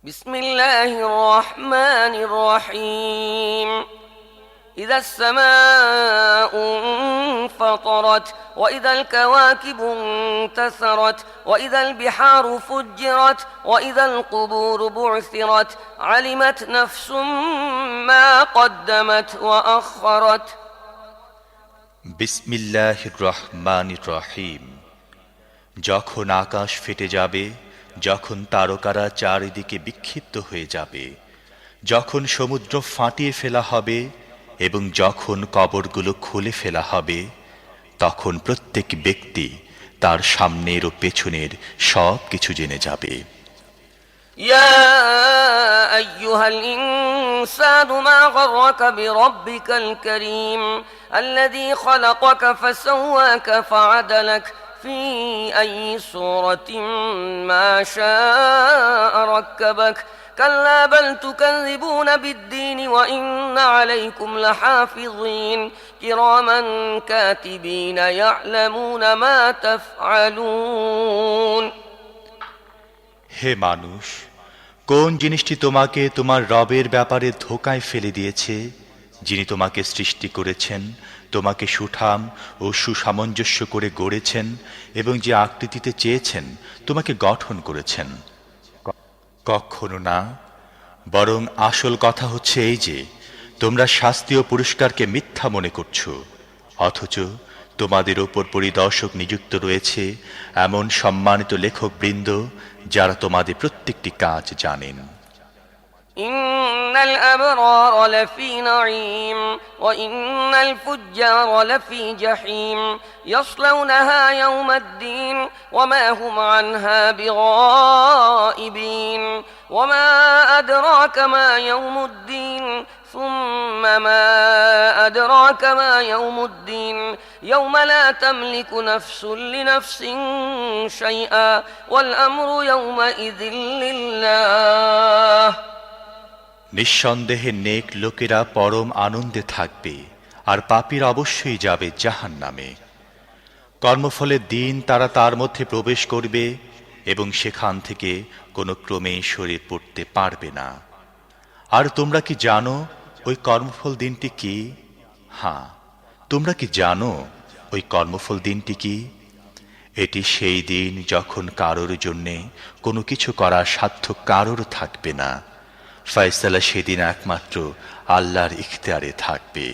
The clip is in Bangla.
بسم الله الرحمن الرحيم إذا السماء انفطرت وإذا الكواكب انتثرت وإذا البحار فجرت وإذا القبور بعثرت علمت نفس ما قدمت وأخرت বিসমিল্লাহির রহমানির রহিম। যখন আকাশ ফেটে যাবে, যখন তারকারা চারিদিকে বিক্ষিপ্ত হয়ে যাবে, যখন সমুদ্র ফাটিয়ে ফেলা হবে এবং যখন কবরগুলো খুলে ফেলা হবে, তখন প্রত্যেক ব্যক্তি তার সামনের ও পেছনের সব কিছু জেনে যাবে। يا أيها الإنسان ما غرك بربك الكريم الذي خلقك فسواك فعدلك في أي صورة ما شاء ركبك كلا بل تكذبون بالدين وإن عليكم لحافظين كراما كاتبين يعلمون ما تفعلون। হে মানুষ, কোন জিনিসটি তোমাকে তোমার রবের ব্যাপারে ধোঁকায় ফেলে দিয়েছে, যিনি তোমাকে সৃষ্টি করেছেন, তোমাকে সুঠাম ও সুসামঞ্জস্য করে গড়েছেন এবং যে আকৃতিতে চেয়েছেন তোমাকে গঠন করেছেন? কখনো না, বরং আসল কথা হচ্ছে এই যে তোমরা শাস্তি ও পুরস্কারকে মিথ্যা মনে করছো, অথচ তোমাদের ওপর পরিদর্শক নিযুক্ত রয়েছে এমন সম্মানিত লেখকবৃন্দ যারা তোমাদের প্রত্যেকটি কাজ জানেন। إن الأبرار لفي نعيم وإن الفجار لفي جحيم يصلونها يوم الدين وما هم عنها بغائبين وما أدراك ما يوم الدين ثم ما أدراك ما يوم الدين يوم لا تملك نفس لنفس شيئا والأمر يومئذ لله। নিঃসন্দেহে নেক লোকেরা পরম আনন্দে থাকবে আর পাপীরা অবশ্যই যাবে জাহান্নামে। কর্মফলের দিন তারা তার মধ্যে প্রবেশ করবে এবং সেখান থেকে কোনো ক্রমে সরে পড়তে পারবে না। আর তোমরা কি জানো ওই কর্মফল দিনটি কি? হ্যাঁ, তোমরা কি জানো ওই কর্মফল দিনটি কি? এটি সেই দিন যখন কারোর জন্যে কোনো কিছু করার সাধ্য কারোর থাকবে না। ফয়সালা সেদিন একমাত্র আল্লাহর ইখতিয়ারে থাকবে।